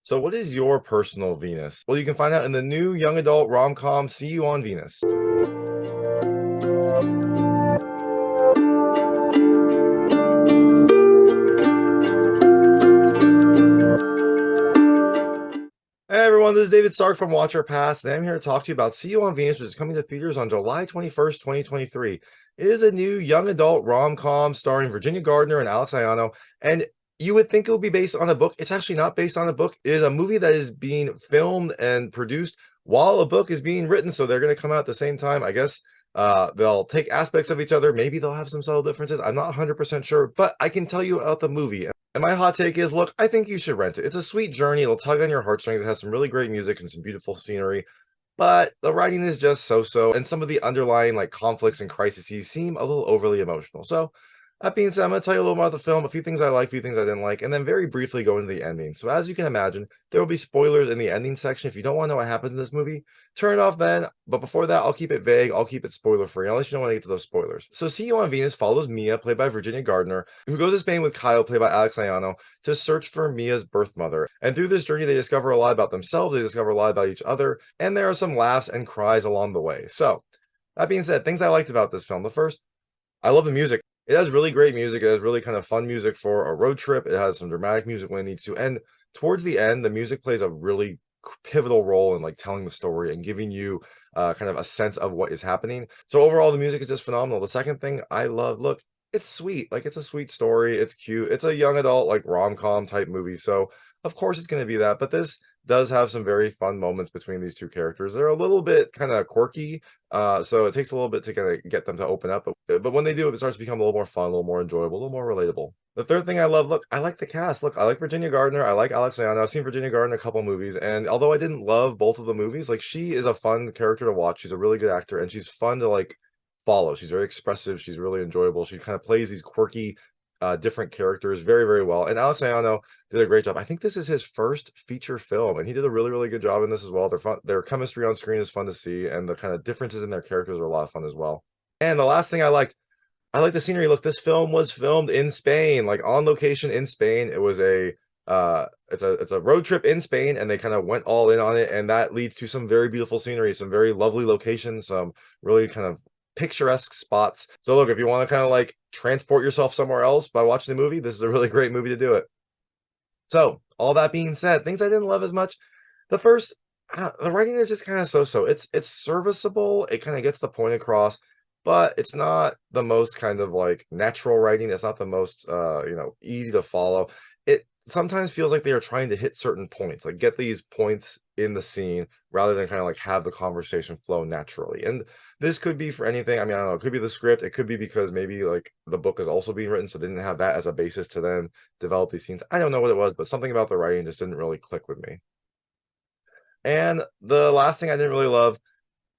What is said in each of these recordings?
So what is your personal Venus? Well, you can find out in the new young adult rom-com See You on Venus. Hey everyone, this is David Stark from Watch Our Past, and I'm here to talk to you about See You on Venus, which is coming to theaters on July 21st, 2023. It is a new young adult rom-com starring Virginia Gardner and Alex Aiono, and you would think it would be based on a book. It's actually not based on a book. It is a movie that is being filmed and produced while a book is being written, so they're going to come out at the same time. I guess they'll take aspects of each other. Maybe they'll have some subtle differences. I'm not 100% sure, but I can tell you about the movie. And my hot take is, look, I think you should rent it. It's a sweet journey. It'll tug on your heartstrings. It has some really great music and some beautiful scenery, but the writing is just so-so, and some of the underlying like conflicts and crises seem a little overly emotional. So that being said, I'm going to tell you a little about the film, a few things I like, a few things I didn't like, and then very briefly go into the ending. So as you can imagine, there will be spoilers in the ending section. If you don't want to know what happens in this movie, turn it off then. But before that, I'll keep it vague. I'll keep it spoiler free. I'll let you know when I get to those spoilers. So See You on Venus follows Mia, played by Virginia Gardner, who goes to Spain with Kyle, played by Alex Aiono, to search for Mia's birth mother. And through this journey, they discover a lot about themselves, they discover a lot about each other, and there are some laughs and cries along the way. So that being said, things I liked about this film. The first, I love the music. It has really great music. It has really kind of fun music for a road trip. It has some dramatic music when it needs to. And towards the end, the music plays a really pivotal role in like telling the story and giving you kind of a sense of what is happening. So overall, the music is just phenomenal. The second thing I love, look, it's sweet. Like it's a sweet story. It's cute. It's a young adult like rom-com type movie. So of course it's going to be that. But this does have some very fun moments between these two characters. They're a little bit kind of quirky, so it takes a little bit to kind of get them to open up, but when they do, it starts to become a little more fun, a little more enjoyable, a little more relatable. The third thing I love, look, I like the cast. Look, I like Virginia Gardner. I like Alex Aiono. I've seen Virginia Gardner in a couple movies, and although I didn't love both of the movies, like she is a fun character to watch. She's a really good actor, and she's fun to like follow. She's very expressive. She's really enjoyable. She kind of plays these quirky, different characters very well. And Alex Aiono did a great job. I think this is his first feature film, and he did a really good job in this as well. They're fun. Their chemistry on screen is fun to see, and the kind of differences in their characters are a lot of fun as well. And the last thing I like the scenery. Look, this film was filmed in Spain, like on location in Spain. It was a it's a road trip in Spain, and they kind of went all in on it, and that leads to some very beautiful scenery, some very lovely locations, some really kind of picturesque spots. So look, if you want to kind of like transport yourself somewhere else by watching the movie, this is a really great movie to do it. So all that being said, things I didn't love as much. The first, the writing is just kind of so-so. It's serviceable. It kind of gets the point across, but it's not the most kind of like natural writing. It's not the most easy to follow. It sometimes feels like they are trying to hit certain points, like get these points in the scene rather than kind of like have the conversation flow naturally. And this could be for anything. I mean, I don't know. It could be the script. It could be because maybe like the book is also being written, so they didn't have that as a basis to then develop these scenes. I don't know what it was, but something about the writing just didn't really click with me. And the last thing I didn't really love,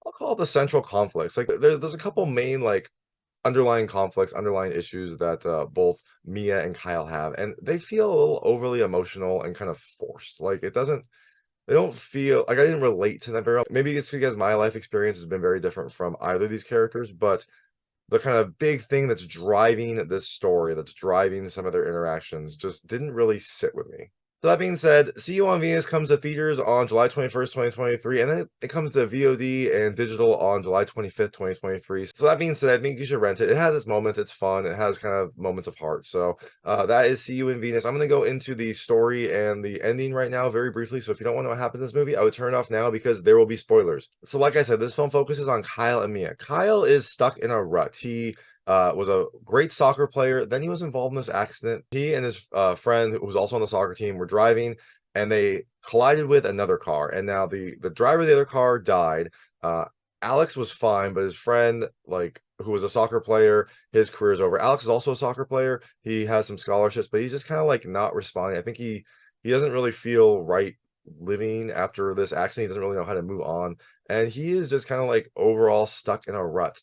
I'll call it the central conflicts. Like there's a couple main like underlying conflicts, underlying issues that both Mia and Kyle have, and they feel a little overly emotional and kind of forced. Like it doesn't, they don't feel like I didn't relate to them very well. Maybe it's because my life experience has been very different from either of these characters, but the kind of big thing that's driving this story, that's driving some of their interactions, just didn't really sit with me. So that being said, See You on Venus comes to theaters on July 21st, 2023, and then it comes to VOD and digital on July 25th, 2023. So that being said, I think you should rent it. It has its moments, it's fun, it has kind of moments of heart. So that is See You in Venus. I'm going to go into the story and the ending right now very briefly. So if you don't want to know what happens in this movie, I would turn it off now because there will be spoilers. So like I said, this film focuses on Kyle and Mia. Kyle is stuck in a rut. He was a great soccer player. Then he was involved in this accident. He and his friend, who was also on the soccer team, were driving, and they collided with another car. And now the driver of the other car died. Alex was fine, but his friend, like who was a soccer player, his career is over. Alex is also a soccer player. He has some scholarships, but he's just kind of like not responding. I think he doesn't really feel right living after this accident. He doesn't really know how to move on, and he is just kind of like overall stuck in a rut.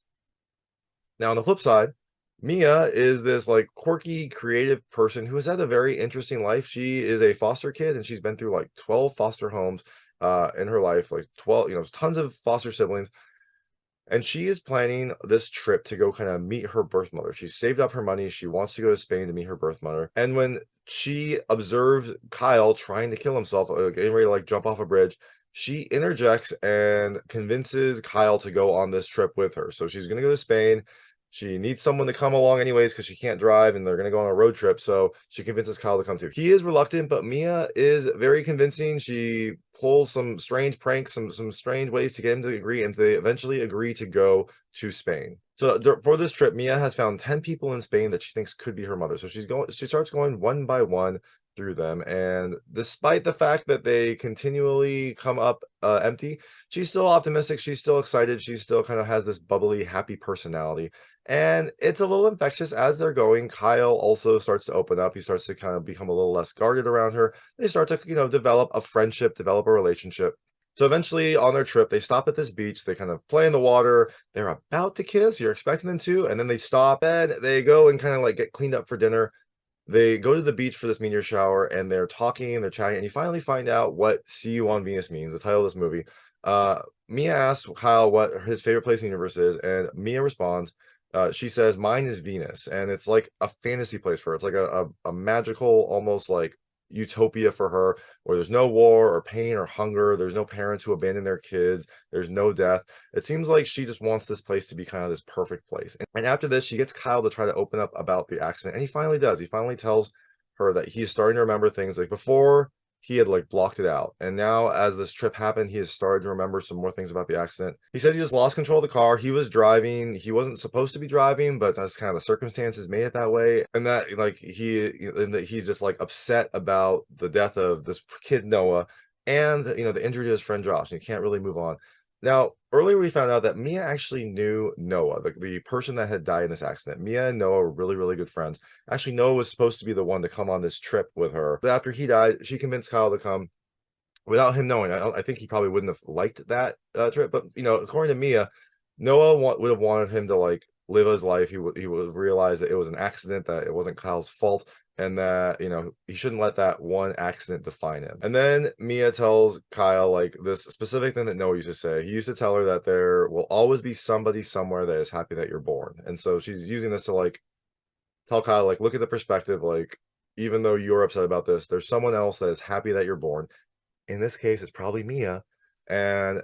Now, on the flip side, Mia is this like quirky, creative person who has had a very interesting life. She is a foster kid, and she's been through like 12 foster homes in her life, like 12, tons of foster siblings. And she is planning this trip to go kind of meet her birth mother. She's saved up her money. She wants to go to Spain to meet her birth mother. And when she observes Kyle trying to kill himself, getting ready to like jump off a bridge, she interjects and convinces Kyle to go on this trip with her. So she's going to go to Spain. She needs someone to come along anyways because she can't drive and they're going to go on a road trip. So she convinces Kyle to come too. He is reluctant, but Mia is very convincing. She pulls some strange pranks, some strange ways to get him to agree, and they eventually agree to go to Spain. So for this trip, Mia has found 10 people in Spain that she thinks could be her mother. So she starts going one by one through them, and despite the fact that they continually come up empty, she's still optimistic, she's still excited, she still kind of has this bubbly, happy personality. And it's a little infectious as they're going. Kyle also starts to open up. He starts to kind of become a little less guarded around her. They start to, develop a friendship, develop a relationship. So eventually on their trip, they stop at this beach. They kind of play in the water. They're about to kiss. You're expecting them to, and then they stop and they go and kind of like get cleaned up for dinner. They go to the beach for this meteor shower and they're talking, they're chatting, and you finally find out what "See You on Venus" means, the title of this movie. Mia asks Kyle what his favorite place in the universe is, and Mia responds, she says, "Mine is Venus," and it's like a fantasy place for her. It's like a magical, almost like utopia for her, where there's no war or pain or hunger. There's no parents who abandon their kids. There's no death. It seems like she just wants this place to be kind of this perfect place. And after this, she gets Kyle to try to open up about the accident, and he finally does. He finally tells her that he's starting to remember things like before he had like blocked it out, and now as this trip happened, he has started to remember some more things about the accident. He says he just lost control of the car. He was driving, he wasn't supposed to be driving, but that's kind of the circumstances made it that way, and that like he's just like upset about the death of this kid Noah, and the injury to his friend Josh, and he can't really move on. Now, earlier we found out that Mia actually knew Noah, the person that had died in this accident. Mia and Noah were really, really good friends. Actually, Noah was supposed to be the one to come on this trip with her. But after he died, she convinced Kyle to come without him knowing. I think he probably wouldn't have liked that trip. But, according to Mia, Noah would have wanted him to like live his life. He would realize that it was an accident, that it wasn't Kyle's fault, and that he shouldn't let that one accident define him. And then Mia tells Kyle like this specific thing that Noah used to say. He used to tell her that there will always be somebody somewhere that is happy that you're born. And so she's using this to like tell Kyle like, look at the perspective, like even though you're upset about this, there's someone else that is happy that you're born. In this case, it's probably Mia. And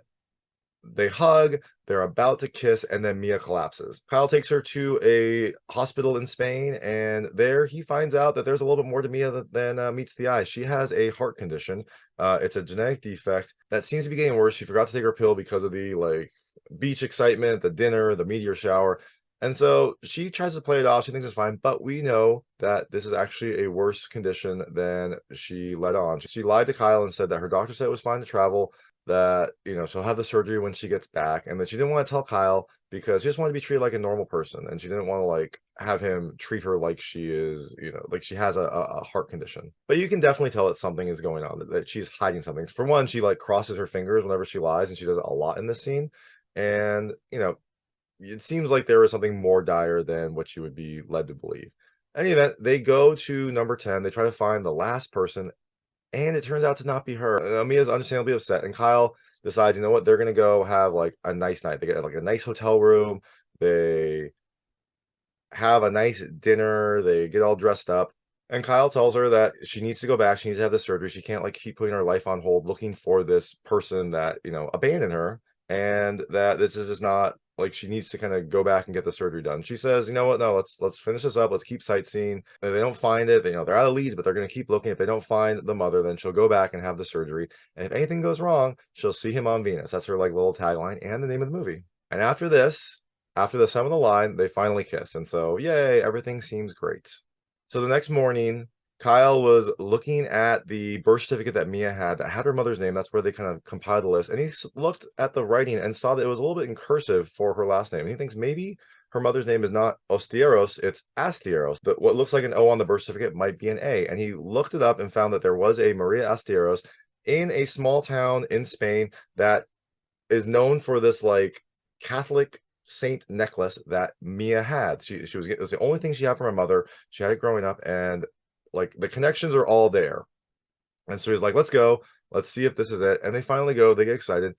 they hug, they're about to kiss, and then Mia collapses. Kyle takes her to a hospital in Spain, and there he finds out that there's a little bit more to Mia than meets the eye. She has a heart condition. It's a genetic defect that seems to be getting worse. She forgot to take her pill because of the like beach excitement, the dinner, the meteor shower. And so she tries to play it off. She thinks it's fine, but we know that this is actually a worse condition than she let on. She lied to Kyle and said that her doctor said it was fine to travel, that she'll have the surgery when she gets back, and that she didn't want to tell Kyle because she just wanted to be treated like a normal person, and she didn't want to like have him treat her like she is like she has a heart condition. But you can definitely tell that something is going on, that she's hiding something. For one, she like crosses her fingers whenever she lies, and she does it a lot in this scene. And it seems like there is something more dire than what you would be led to believe. In any event, they go to number 10. They try to find the last person, and it turns out to not be her. Mia's understandably upset, and Kyle decides, you know what, they're gonna go have like a nice night. They get like a nice hotel room. They have a nice dinner. They get all dressed up. And Kyle tells her that she needs to go back. She needs to have the surgery. She can't like keep putting her life on hold looking for this person that, abandoned her. And that this is just not like, she needs to kind of go back and get the surgery done. She says, you know what? No, let's finish this up. Let's keep sightseeing. If they don't find it, they're out of leads, but they're going to keep looking. If they don't find the mother, then she'll go back and have the surgery. And if anything goes wrong, she'll see him on Venus. That's her like little tagline and the name of the movie. And after this, after the sum of the line, they finally kiss. And so, yay, everything seems great. So the next morning, Kyle was looking at the birth certificate that Mia had that had her mother's name. That's where they kind of compiled the list. And he looked at the writing and saw that it was a little bit in cursive for her last name. And he thinks maybe her mother's name is not Ostieros, it's Astieros. What looks like an O on the birth certificate might be an A. And he looked it up and found that there was a Maria Astieros in a small town in Spain that is known for this like Catholic saint necklace that Mia had. It was the only thing she had from her mother. She had it growing up, and like the connections are all there. And so he's like, let's go, let's see if this is it. And they finally go, they get excited.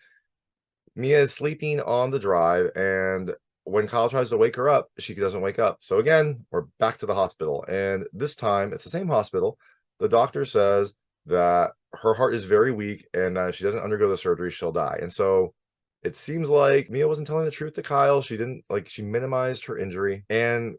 Mia is sleeping on the drive, and when Kyle tries to wake her up, she doesn't wake up. So again, we're back to the hospital, and this time it's the same hospital. The doctor says that her heart is very weak, and if she doesn't undergo the surgery, she'll die. And so it seems like Mia wasn't telling the truth to Kyle. She didn't she minimized her injury, and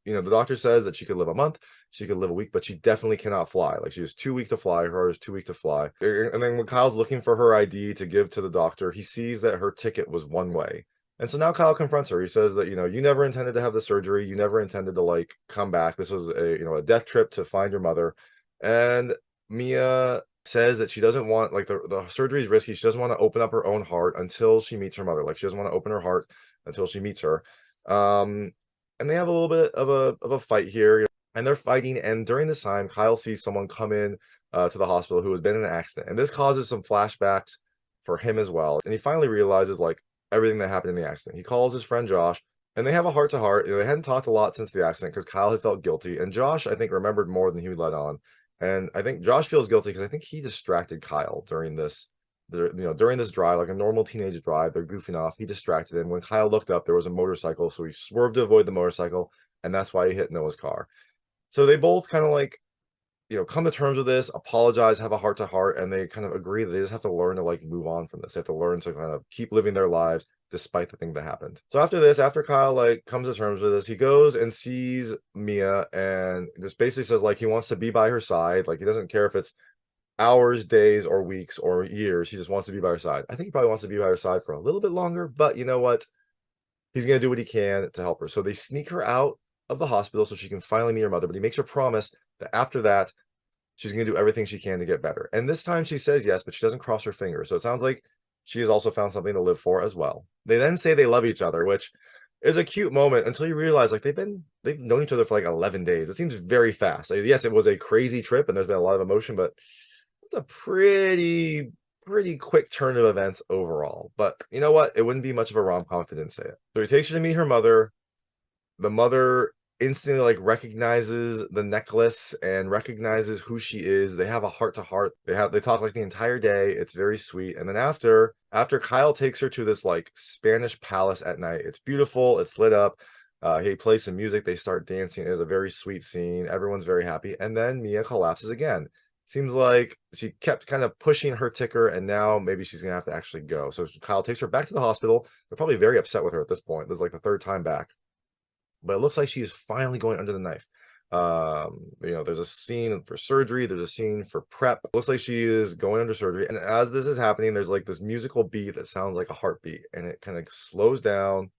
the doctor says that she could live a month, she could live a week, but she definitely cannot fly. Like, she was too weak to fly. Her heart is too weak to fly. And then when Kyle's looking for her ID to give to the doctor, he sees that her ticket was one way. And so now Kyle confronts her. He says that, you never intended to have the surgery. You never intended to come back. This was a death trip to find your mother. And Mia says that she doesn't want, the surgery is risky. She doesn't want to open up her own heart until she meets her mother. Like, she doesn't want to open her heart until she meets her. And they have a little bit of a fight here, and they're fighting. And during this time, Kyle sees someone come in to the hospital who has been in an accident, and this causes some flashbacks for him as well. And he finally realizes everything that happened in the accident. He calls his friend Josh, and they have a heart to heart. They hadn't talked a lot since the accident because Kyle had felt guilty, and Josh, I think, remembered more than he would let on. And I think Josh feels guilty because I think he distracted Kyle during this drive, like a normal teenage drive. They're goofing off. He distracted him. When Kyle looked up, there was a motorcycle, so he swerved to avoid the motorcycle, and that's why he hit Noah's car. So they both kind of come to terms with this, apologize, have a heart to heart, and they kind of agree that they just have to learn to move on from this. They have to learn to kind of keep living their lives despite the thing that happened. So after Kyle comes to terms with this, he goes and sees Mia and just basically says he wants to be by her side. He doesn't care if it's hours, days, or weeks, or years. He just wants to be by her side. I think he probably wants to be by her side for a little bit longer, but you know what? He's going to do what he can to help her. So they sneak her out of the hospital so she can finally meet her mother, but he makes her promise that after that, she's going to do everything she can to get better. And this time she says yes, but she doesn't cross her fingers. So it sounds like she has also found something to live for as well. They then say they love each other, which is a cute moment until you realize they've known each other for 11 days. It seems very fast. Yes, it was a crazy trip and there's been a lot of emotion, but it's a pretty quick turn of events overall. But you know what? It wouldn't be much of a rom-com if it didn't say it. So he takes her to meet her mother. The mother instantly recognizes the necklace and recognizes who she is. They have a heart to heart. They talk the entire day. It's very sweet. And then after Kyle takes her to this Spanish palace at night. It's beautiful. It's lit up. He plays some music. They start dancing. It is a very sweet scene. Everyone's very happy. And then Mia collapses again. Seems like she kept kind of pushing her ticker, and now maybe she's gonna have to actually go. So Kyle takes her back to the hospital. They're probably very upset with her at this point. This is the third time back, but it looks like she is finally going under the knife. There's a scene for surgery. There's a scene for prep. It looks like she is going under surgery, and as this is happening, there's this musical beat that sounds like a heartbeat, and it kind of slows down,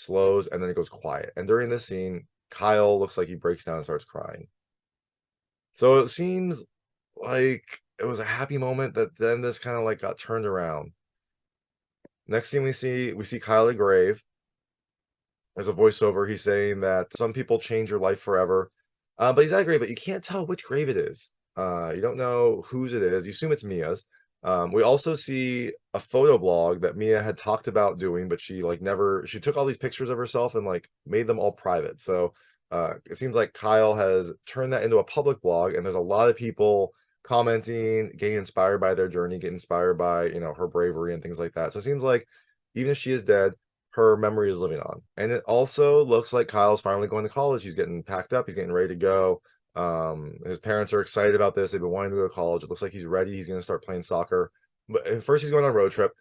and then it goes quiet. And during this scene, Kyle looks like he breaks down and starts crying. So it seems it was a happy moment that then this kind of got turned around. Next thing we see Kyle at grave. There's a voiceover. He's saying that some people change your life forever. But he's at a grave, but you can't tell which grave it is. You don't know whose it is. You assume it's Mia's. We also see a photo blog that Mia had talked about doing, but she she took all these pictures of herself and made them all private. So it seems like Kyle has turned that into a public blog, and there's a lot of people commenting, getting inspired by their journey, getting inspired by her bravery and things like that. So it seems like even if she is dead, her memory is living on. And it also looks like Kyle's finally going to college. He's getting packed up. He's getting ready to go. His parents are excited about this. They've been wanting to go to college. It looks like he's ready. He's going to start playing soccer. But first he's going on a road trip.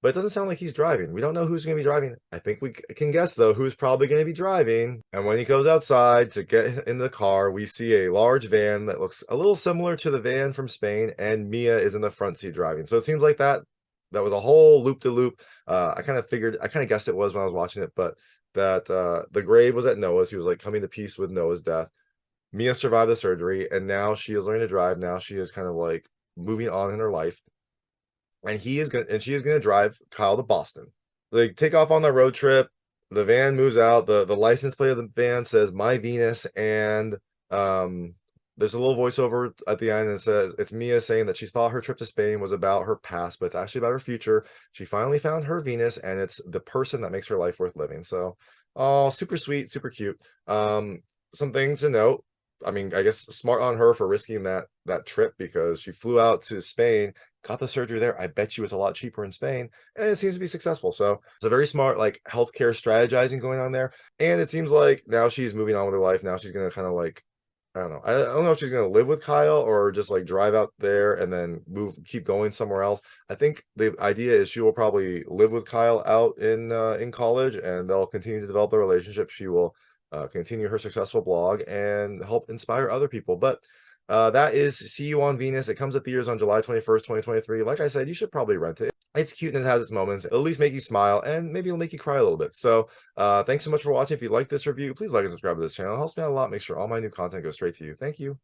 But it doesn't sound like he's driving. We don't know who's going to be driving. I think we can guess, though, who's probably going to be driving. And when he goes outside to get in the car, we see a large van that looks a little similar to the van from Spain, and Mia is in the front seat driving. So it seems like that was a whole loop-de-loop. I kind of guessed it was when I was watching it, but that the grave was at Noah's. He was coming to peace with Noah's death. Mia survived the surgery, and now she is learning to drive. Now she is kind of moving on in her life. And she is gonna drive Kyle to Boston. They take off on the road trip. The van moves out. The license plate of the van says "My Venus," and there's a little voiceover at the end that says it's Mia saying that she thought her trip to Spain was about her past, but it's actually about her future. She finally found her Venus, and it's the person that makes her life worth living. So, oh, super sweet, super cute. Some things to note. I mean, I guess smart on her for risking that trip, because she flew out to Spain, got the surgery there. I bet you it's a lot cheaper in Spain, and it seems to be successful. So it's a very smart like healthcare strategizing going on there. And it seems like now she's moving on with her life. Now she's gonna kind of like, I don't know. I don't know if she's gonna live with Kyle or just like drive out there and then keep going somewhere else. I think the idea is she will probably live with Kyle out in college, and they'll continue to develop a relationship. She will continue her successful blog and help inspire other people. But that is See You on Venus. It comes at theaters on July 21st, 2023. Like I said, you should probably rent it. It's cute and it has its moments. It'll at least make you smile, and maybe it'll make you cry a little bit. So thanks so much for watching. If you like this review, please like and subscribe to this channel. It helps me out a lot. Make sure all my new content goes straight to you. Thank you.